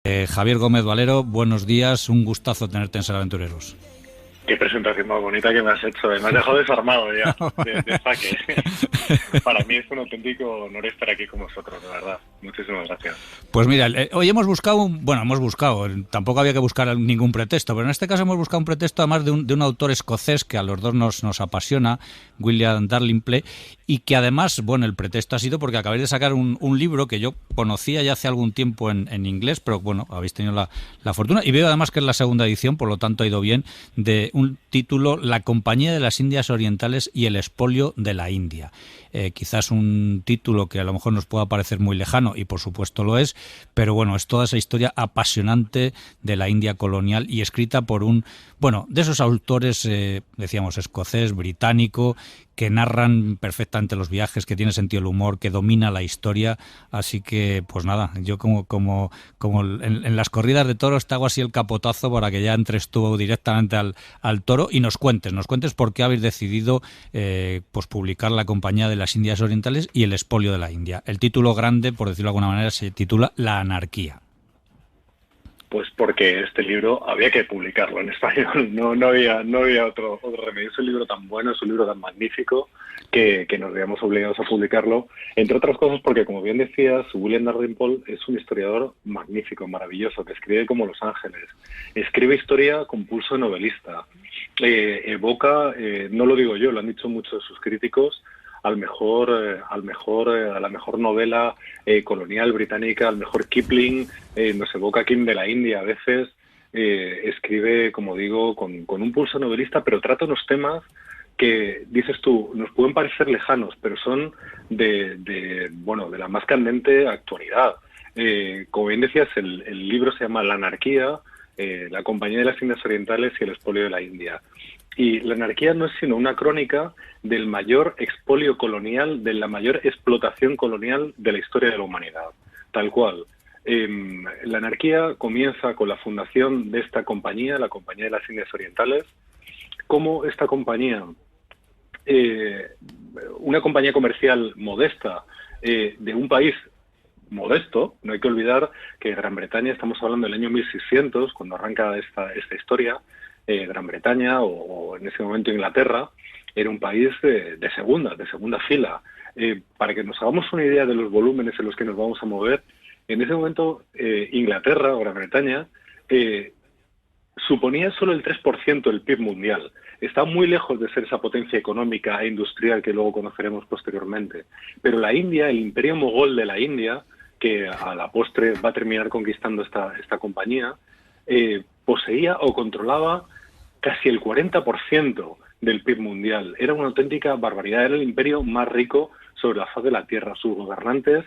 Javier Gómez Valero, buenos días, un gustazo tenerte en Ser Aventureros. Qué presentación más bonita que me has hecho. Me has dejado desarmado ya, de saque. Para mí es un auténtico honor estar aquí con vosotros, de verdad. Muchísimas gracias. Pues mira, hoy hemos buscado, tampoco había que buscar ningún pretexto, pero en este caso hemos buscado un pretexto además de un autor escocés que a los dos nos apasiona, William Dalrymple, y que además, bueno, el pretexto ha sido porque acabáis de sacar un libro que yo conocía ya hace algún tiempo en inglés, pero bueno, habéis tenido la fortuna, y veo además que es la segunda edición, por lo tanto ha ido bien, de un título, La Compañía de las Indias Orientales y el expolio de la India. Quizás un título que a lo mejor nos pueda parecer muy lejano, y por supuesto lo es, pero bueno, es toda esa historia apasionante de la India colonial y escrita por de esos autores, decíamos, escocés, británico, que narran perfectamente los viajes, que tiene sentido el humor, que domina la historia. Así que, pues nada, yo como en las corridas de toros te hago así el capotazo para que ya entres tú directamente al toro y nos cuentes por qué habéis decidido pues publicar La Compañía de las Indias Orientales y el expolio de la India. El título grande, por decirlo de alguna manera, se titula La Anarquía. Pues porque este libro había que publicarlo en español, no había otro remedio. Es un libro tan bueno, es un libro tan magnífico que nos veíamos obligados a publicarlo, entre otras cosas porque, como bien decías, William Dalrymple es un historiador magnífico, maravilloso, que escribe como Los Ángeles, escribe historia con pulso novelista, evoca, no lo digo yo, lo han dicho muchos de sus críticos, a la mejor novela colonial británica, al mejor Kipling, nos evoca Kim de la India a veces, escribe, como digo, con un pulso novelista, pero trata unos temas que, dices tú, nos pueden parecer lejanos, pero son de la más candente actualidad. Como bien decías, el libro se llama La Anarquía, La Compañía de las Indias Orientales y el expolio de la India. Y la anarquía no es sino una crónica del mayor expolio colonial, de la mayor explotación colonial de la historia de la humanidad, tal cual. La anarquía comienza con la fundación de esta compañía, la Compañía de las Indias Orientales, como esta compañía, una compañía comercial modesta de un país modesto. No hay que olvidar que Gran Bretaña, estamos hablando del año 1600, cuando arranca esta historia. Gran Bretaña o en ese momento Inglaterra era un país de segunda fila. Para que nos hagamos una idea de los volúmenes en los que nos vamos a mover, en ese momento Inglaterra o Gran Bretaña suponía solo el 3% del PIB mundial. Está muy lejos de ser esa potencia económica e industrial que luego conoceremos posteriormente. Pero la India, el imperio mogol de la India, que a la postre va a terminar conquistando esta compañía, poseía o controlaba casi el 40% del PIB mundial. Era una auténtica barbaridad, era el imperio más rico sobre la faz de la tierra. Sus gobernantes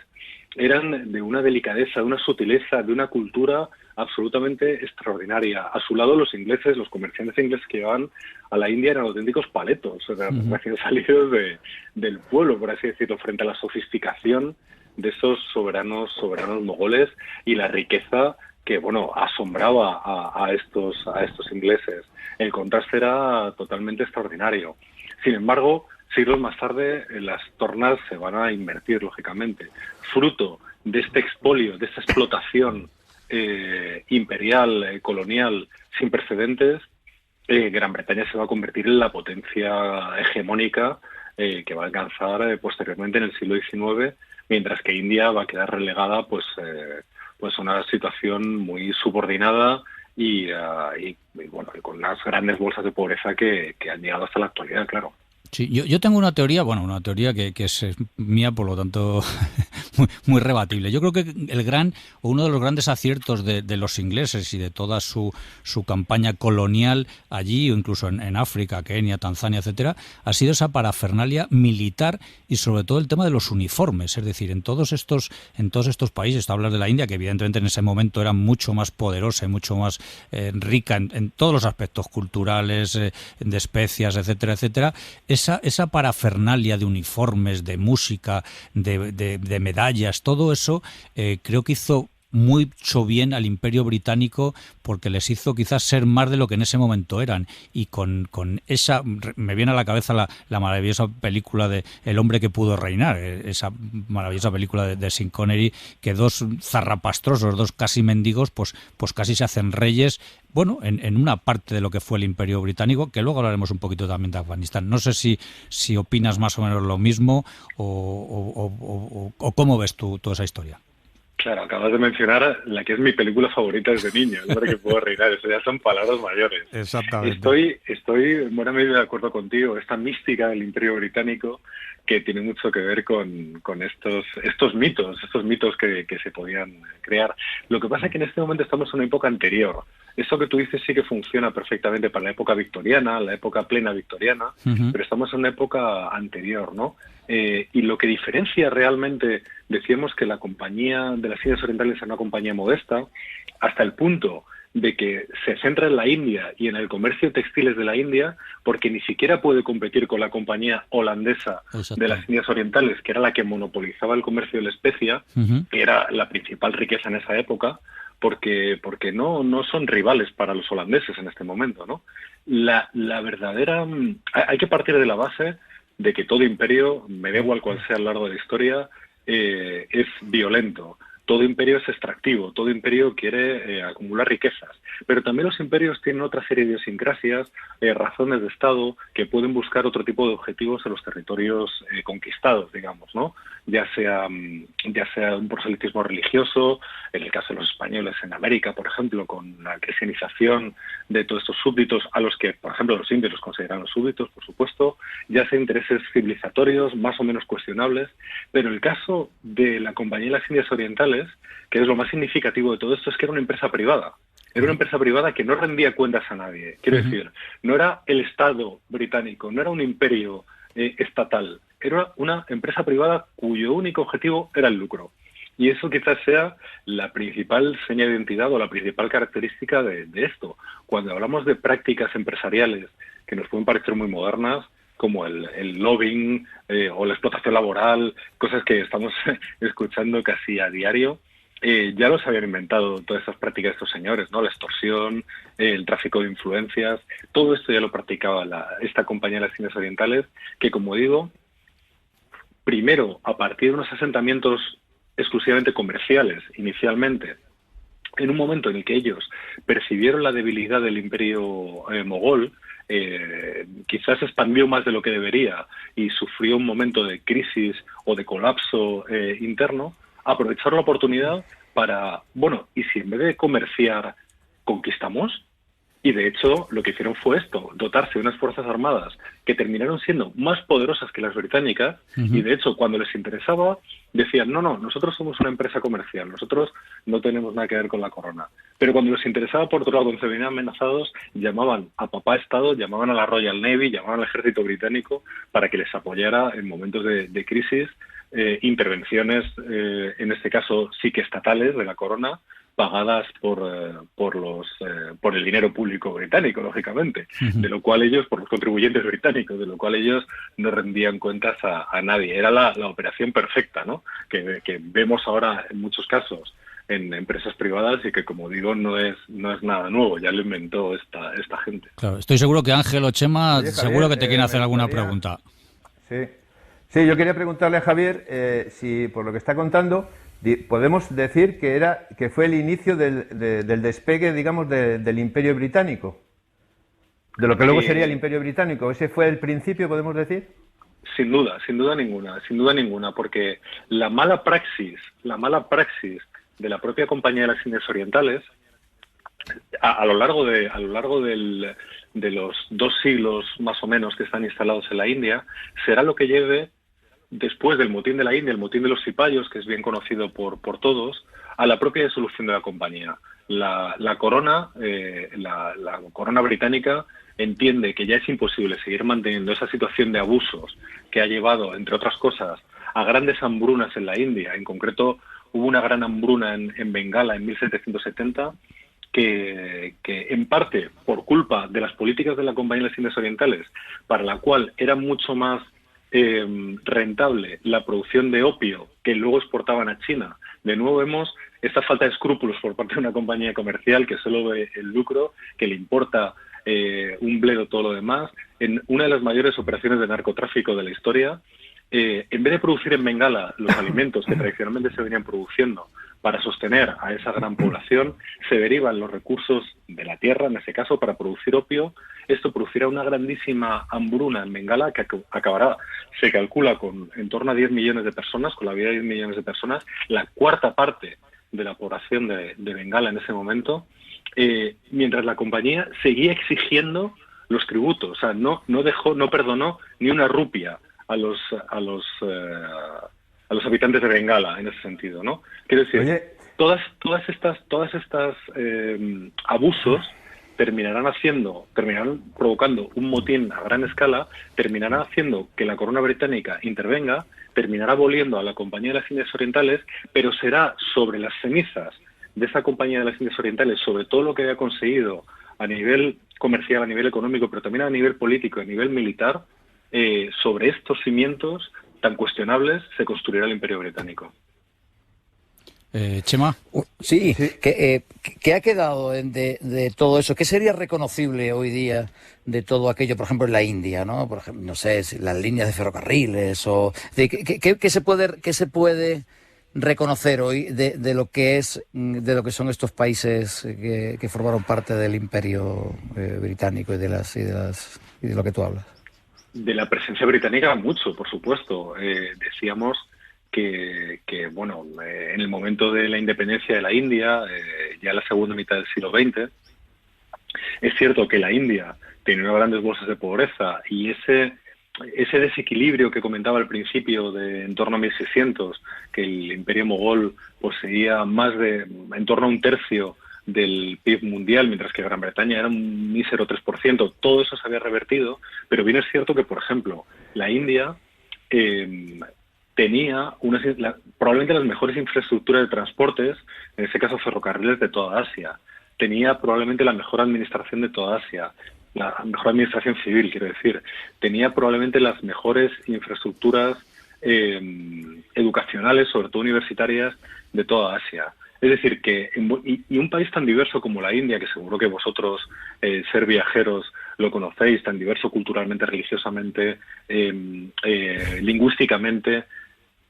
eran de una delicadeza, de una sutileza, de una cultura absolutamente extraordinaria. A su lado los ingleses, los comerciantes ingleses que llevaban a la India eran auténticos paletos, recién salidos del pueblo, por así decirlo, frente a la sofisticación de esos soberanos mogoles y la riqueza que, asombraba a estos ingleses. El contraste era totalmente extraordinario. Sin embargo, siglos más tarde, las tornas se van a invertir, lógicamente. Fruto de este expolio, de esta explotación imperial, colonial, sin precedentes, Gran Bretaña se va a convertir en la potencia hegemónica que va a alcanzar posteriormente en el siglo XIX, mientras que India va a quedar relegada pues una situación muy subordinada y con unas grandes bolsas de pobreza que han llegado hasta la actualidad, claro. Sí, yo tengo una teoría, que es mía, por lo tanto muy rebatible. Yo creo que uno de los grandes aciertos de los ingleses y de toda su campaña colonial allí, o incluso en África, Kenia, Tanzania, etcétera, ha sido esa parafernalia militar y sobre todo el tema de los uniformes. Es decir, en todos estos países, tú hablas de la India, que evidentemente en ese momento era mucho más poderosa y mucho más rica en todos los aspectos culturales, de especias, etcétera, etcétera. Esa parafernalia de uniformes, de música, de medallas, todo eso creo que hizo mucho bien al Imperio Británico porque les hizo quizás ser más de lo que en ese momento eran, y con esa me viene a la cabeza la maravillosa película de El hombre que pudo reinar, esa maravillosa película de Sean Connery, que dos zarrapastrosos, dos casi mendigos, pues casi se hacen reyes, bueno, en una parte de lo que fue el Imperio Británico, que luego hablaremos un poquito también de Afganistán. No sé si opinas más o menos lo mismo o cómo ves tú toda esa historia. Claro, acabas de mencionar la que es mi película favorita desde niño, El hombre que puedo reinar. Eso ya son palabras mayores. Exactamente. Estoy en buena medida de acuerdo contigo. Esta mística del Imperio Británico que tiene mucho que ver con estos mitos que se podían crear. Lo que pasa es que en este momento estamos en una época anterior. Eso que tú dices sí que funciona perfectamente para la época victoriana, la época plena victoriana, pero estamos en una época anterior, ¿no? Y lo que diferencia realmente, decíamos que la compañía de las Indias Orientales es una compañía modesta, hasta el punto de que se centra en la India y en el comercio de textiles de la India, porque ni siquiera puede competir con la compañía holandesa de las Indias Orientales, que era la que monopolizaba el comercio de la especia, que era la principal riqueza en esa época, porque no son rivales para los holandeses en este momento, ¿no? La verdadera... Hay que partir de la base de que todo imperio, me da igual cuál sea a lo largo de la historia, es violento. Todo imperio es extractivo, todo imperio quiere acumular riquezas. Pero también los imperios tienen otra serie de idiosincrasias, razones de Estado, que pueden buscar otro tipo de objetivos en los territorios conquistados, digamos, ¿no? Ya sea un proselitismo religioso, en el caso de los españoles en América, por ejemplo, con la cristianización de todos estos súbditos, a los que, por ejemplo, los indios los consideran los súbditos, por supuesto, ya sea intereses civilizatorios más o menos cuestionables, pero el caso de la Compañía de las Indias Orientales, que es lo más significativo de todo esto, es que era una empresa privada. Era una empresa privada que no rendía cuentas a nadie. Quiero decir, no era el Estado británico, no era un imperio estatal. Era una empresa privada cuyo único objetivo era el lucro. Y eso quizás sea la principal seña de identidad o la principal característica de esto. Cuando hablamos de prácticas empresariales que nos pueden parecer muy modernas, como el lobbying o la explotación laboral, cosas que estamos escuchando casi a diario, ya los habían inventado todas estas prácticas estos señores, ¿no? La extorsión, el tráfico de influencias, todo esto ya lo practicaba esta compañía de las Indias Orientales, que, como digo, primero, a partir de unos asentamientos exclusivamente comerciales, inicialmente, en un momento en el que ellos percibieron la debilidad del imperio mogol, quizás expandió más de lo que debería y sufrió un momento de crisis o de colapso interno, aprovechar la oportunidad para, bueno, ¿y si en vez de comerciar conquistamos? Y de hecho lo que hicieron fue esto, dotarse de unas fuerzas armadas que terminaron siendo más poderosas que las británicas, y de hecho cuando les interesaba decían, no, nosotros somos una empresa comercial, nosotros no tenemos nada que ver con la corona. Pero cuando les interesaba, por otro lado, cuando se venían amenazados, llamaban a papá Estado, llamaban a la Royal Navy, llamaban al ejército británico para que les apoyara en momentos de crisis, intervenciones, en este caso sí que estatales, de la corona, pagadas por el dinero público británico, lógicamente, de lo cual ellos, por los contribuyentes británicos, de lo cual ellos no rendían cuentas a nadie. Era la operación perfecta, ¿no? Que vemos ahora en muchos casos en empresas privadas y que, como digo, no es nada nuevo, ya lo inventó esta gente. Claro, estoy seguro que Ángel o Chema, Javier, seguro que te quieren hacer alguna pregunta. Sí, yo quería preguntarle a Javier si, por lo que está contando, podemos decir que fue el inicio del despegue, digamos, del Imperio Británico, de lo que luego sería el Imperio Británico. ¿Ese fue el principio, podemos decir? Sin duda ninguna, porque la mala praxis de la propia Compañía de las Indias Orientales a lo largo de los 2 siglos más o menos que están instalados en la India será lo que lleve, después del motín de la India, el motín de los cipayos, que es bien conocido por todos, a la propia disolución de la compañía. La corona británica entiende que ya es imposible seguir manteniendo esa situación de abusos que ha llevado, entre otras cosas, a grandes hambrunas en la India. En concreto, hubo una gran hambruna en Bengala en 1770, que en parte por culpa de las políticas de la Compañía de las Indias Orientales, para la cual era mucho más rentable la producción de opio que luego exportaban a China. De nuevo vemos esta falta de escrúpulos por parte de una compañía comercial que solo ve el lucro, que le importa un bledo todo lo demás, en una de las mayores operaciones de narcotráfico de la historia, en vez de producir en Bengala los alimentos que tradicionalmente se venían produciendo para sostener a esa gran población, se derivan los recursos de la tierra, en ese caso, para producir opio. Esto producirá una grandísima hambruna en Bengala que acabará, se calcula, con en torno a 10 millones de personas, con la vida de 10 millones de personas, la cuarta parte de la población de Bengala en ese momento, mientras la compañía seguía exigiendo los tributos. O sea, no perdonó ni una rupia a los habitantes de Bengala en ese sentido, ¿no? Quiero decir, Oye, todas estas abusos terminarán provocando un motín a gran escala, terminarán haciendo que la corona británica intervenga, terminará aboliendo a la Compañía de las Indias Orientales, pero será sobre las cenizas de esa Compañía de las Indias Orientales, sobre todo lo que había conseguido a nivel comercial, a nivel económico, pero también a nivel político, a nivel militar, sobre estos cimientos tan cuestionables se construirá el Imperio Británico. Chema. Sí, ¿qué ha quedado de todo eso? ¿Qué sería reconocible hoy día de todo aquello, por ejemplo, en la India, ¿no? Por ejemplo, no sé, las líneas de ferrocarriles o ¿qué se puede reconocer hoy de lo que son estos países que formaron parte del Imperio británico y de lo que tú hablas? De la presencia británica mucho, por supuesto. Decíamos que en el momento de la independencia de la India, ya en la segunda mitad del siglo XX, es cierto que la India tenía unas grandes bolsas de pobreza y ese desequilibrio que comentaba al principio de en torno a 1600, que el Imperio Mogol poseía en torno a un tercio del PIB mundial, mientras que Gran Bretaña era un mísero 3%, todo eso se había revertido, pero bien es cierto que, por ejemplo, la India tenía probablemente las mejores infraestructuras de transportes, en este caso ferrocarriles, de toda Asia. Tenía probablemente la mejor administración de toda Asia, la mejor administración civil, quiero decir. Tenía probablemente las mejores infraestructuras educacionales, sobre todo universitarias, de toda Asia. Es decir, que y un país tan diverso como la India, que seguro que vosotros, ser viajeros, lo conocéis, tan diverso culturalmente, religiosamente, lingüísticamente,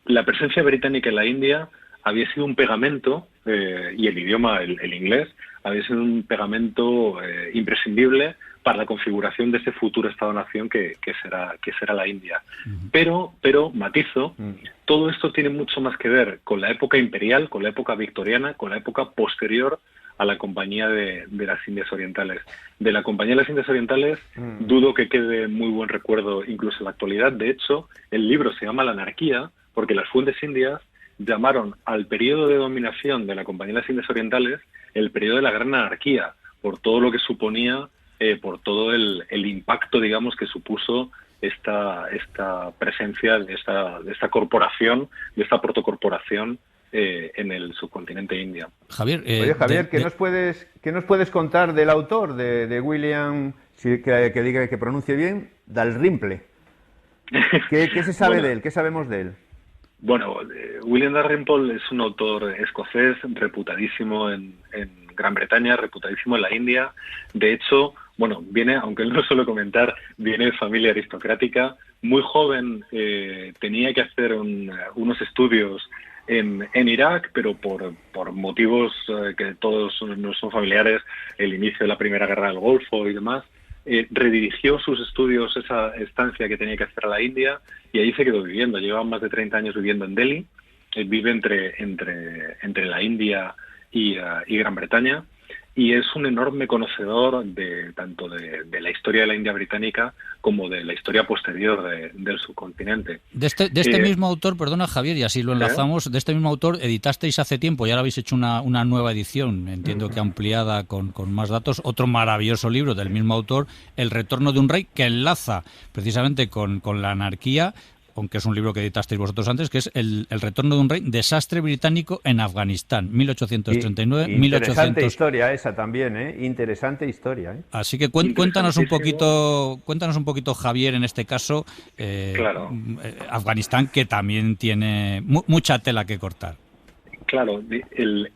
la presencia británica en la India había sido un pegamento, y el idioma, el inglés, había sido un pegamento imprescindible para la configuración de ese futuro Estado-nación que será la India. Pero matizo, todo esto tiene mucho más que ver con la época imperial, con la época victoriana, con la época posterior a la Compañía de las Indias Orientales. De la Compañía de las Indias Orientales dudo que quede muy buen recuerdo incluso en la actualidad. De hecho, el libro se llama La Anarquía porque las fuentes indias llamaron al periodo de dominación de la Compañía de las Indias Orientales el periodo de la Gran Anarquía, por todo lo que suponía, por todo el impacto, digamos, que supuso esta presencia de esta corporación, de esta protocorporación en el subcontinente indio. Javier, oye, Javier, ¿qué nos puedes contar del autor de William, que diga que pronuncie bien, Dalrymple? ¿Qué se sabe de él? ¿Qué sabemos de él? Bueno, William Dalrymple es un autor escocés reputadísimo en Gran Bretaña, reputadísimo en la India. De hecho, viene, aunque él no suele comentar, viene de familia aristocrática. Muy joven tenía que hacer unos estudios en Irak, pero por motivos que todos nos son familiares, el inicio de la Primera Guerra del Golfo y demás, redirigió sus estudios, esa estancia que tenía que hacer a la India, y ahí se quedó viviendo. Lleva más de 30 años viviendo en Delhi. Vive entre la India y Gran Bretaña, y es un enorme conocedor tanto de la historia de la India británica como de la historia posterior del subcontinente. De este mismo autor, perdona Javier, y así lo enlazamos, de este mismo autor editasteis hace tiempo, y ahora habéis hecho una nueva edición, entiendo que ampliada con más datos, otro maravilloso libro del mismo autor, El retorno de un rey, que enlaza precisamente con la anarquía, aunque es un libro que editasteis vosotros antes, que es El retorno de un rey, desastre británico en Afganistán, 1839-1800. Interesante historia esa también, interesante historia. Así que cuéntanos un poquito, Javier, en este caso, claro. Afganistán, que también tiene mucha tela que cortar. Claro, el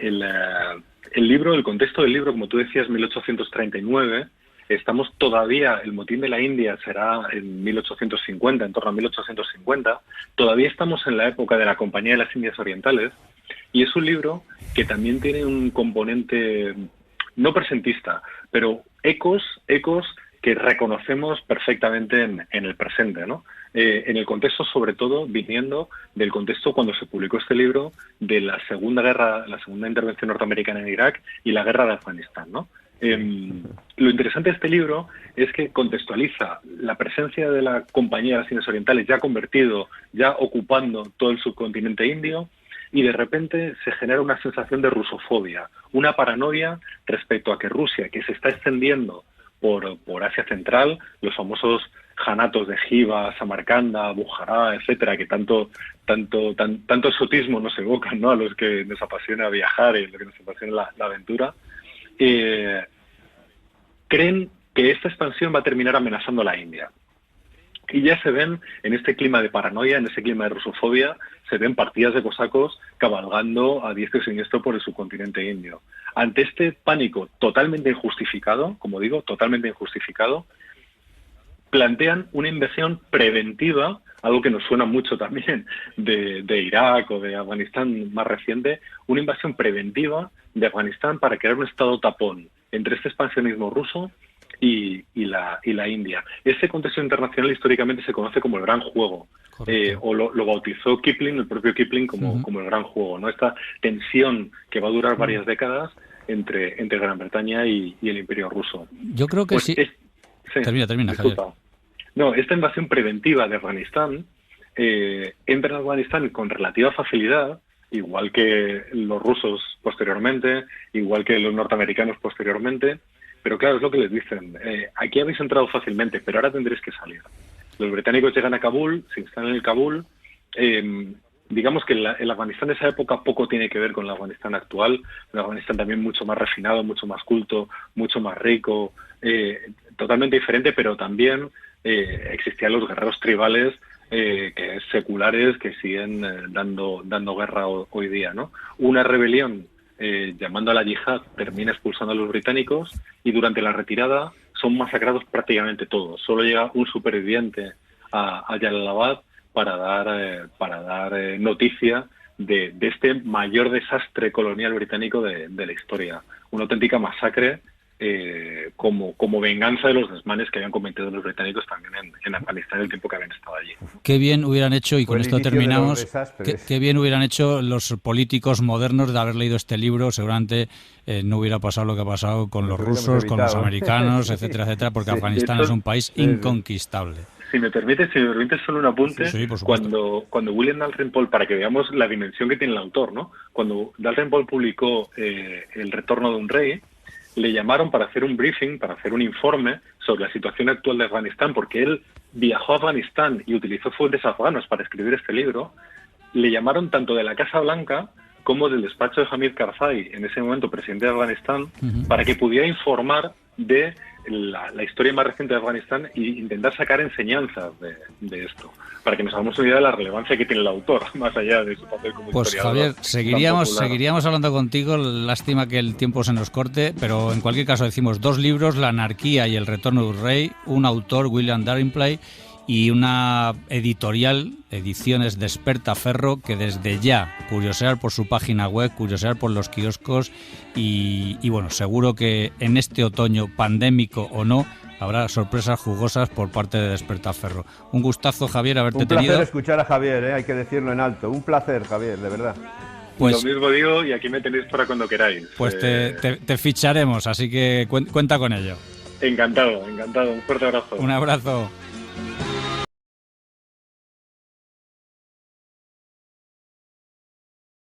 libro, el contexto del libro, como tú decías, 1839, estamos todavía, el motín de la India será en 1850, en torno a 1850, todavía estamos en la época de la Compañía de las Indias Orientales, y es un libro que también tiene un componente no presentista, pero ecos que reconocemos perfectamente en el presente, ¿no? En el contexto, sobre todo, viniendo del contexto cuando se publicó este libro de la segunda intervención norteamericana en Irak y la guerra de Afganistán, ¿no? Lo interesante de este libro es que contextualiza la presencia de la Compañía de las Indias Orientales ya ocupando todo el subcontinente indio, y de repente se genera una sensación de rusofobia, una paranoia respecto a que Rusia, que se está extendiendo por Asia Central, los famosos janatos de Jiva, Samarcanda, Bujará, etcétera, que tanto exotismo nos evocan, ¿no? A los que nos apasiona viajar y a los que nos apasiona la aventura, creen que esta expansión va a terminar amenazando a la India. Y ya se ven, en este clima de paranoia, en ese clima de rusofobia, se ven partidas de cosacos cabalgando a diestro y siniestro por el subcontinente indio. Ante este pánico totalmente injustificado, como digo, totalmente injustificado, plantean una invasión preventiva, algo que nos suena mucho también de Irak o de Afganistán más reciente, una invasión preventiva de Afganistán para crear un estado tapón entre este expansionismo ruso y la India. Ese contexto internacional históricamente se conoce como el Gran Juego, o lo bautizó Kipling, el propio Kipling, como el Gran Juego, ¿no? Esta tensión que va a durar varias décadas entre Gran Bretaña y el Imperio ruso. Yo creo que pues sí. Termina, Javier. No, esta invasión preventiva de Afganistán entra en Afganistán con relativa facilidad, igual que los rusos posteriormente, igual que los norteamericanos posteriormente. Pero claro, es lo que les dicen. Aquí habéis entrado fácilmente, pero ahora tendréis que salir. Los británicos llegan a Kabul, se instalan en el Kabul. Digamos que el Afganistán de esa época poco tiene que ver con el Afganistán actual. Un Afganistán también mucho más refinado, mucho más culto, mucho más rico, totalmente diferente, pero también existían los guerreros tribales seculares que siguen dando guerra hoy día, ¿no? Una rebelión llamando a la yihad termina expulsando a los británicos, y durante la retirada son masacrados prácticamente todos. Solo llega un superviviente a Jalalabad para dar noticia de este mayor desastre colonial británico de la historia. Una auténtica masacre como venganza de los desmanes que habían cometido los británicos también en Afganistán en el tiempo que habían estado allí. Qué bien hubieran hecho, y con esto terminamos, qué bien hubieran hecho los políticos modernos de haber leído este libro. Seguramente no hubiera pasado lo que ha pasado con los rusos, con los americanos, etcétera, etcétera, porque Afganistán es un país inconquistable. Si me permites solo un apunte, sí, por supuesto. Cuando William Dalrymple, para que veamos la dimensión que tiene el autor, ¿no? Cuando Dalrymple publicó El retorno de un rey, le llamaron para hacer un briefing, para hacer un informe sobre la situación actual de Afganistán, porque él viajó a Afganistán y utilizó fuentes afganas para escribir este libro. Le llamaron tanto de la Casa Blanca como del despacho de Hamid Karzai, en ese momento presidente de Afganistán, para que pudiera informar de la historia más reciente de Afganistán e intentar sacar enseñanzas de esto, para que nos hagamos una idea de la relevancia que tiene el autor, más allá de su papel como historiador. Pues Javier, seguiríamos hablando contigo, lástima que el tiempo se nos corte, pero en cualquier caso decimos 2 libros, La anarquía y El retorno de un rey, un autor, William Dalrymple, y una editorial, Ediciones Despertaferro, que desde ya curiosear por su página web, curiosear por los kioscos y bueno, seguro que en este otoño, pandémico o no, habrá sorpresas jugosas por parte de Despertaferro. Un gustazo, Javier, haberte tenido. Un placer escuchar a Javier, hay que decirlo en alto. Un placer, Javier, de verdad. Pues, lo mismo digo, y aquí me tenéis para cuando queráis. Pues te ficharemos, así que cuenta con ello. Encantado. Un fuerte abrazo. Un abrazo.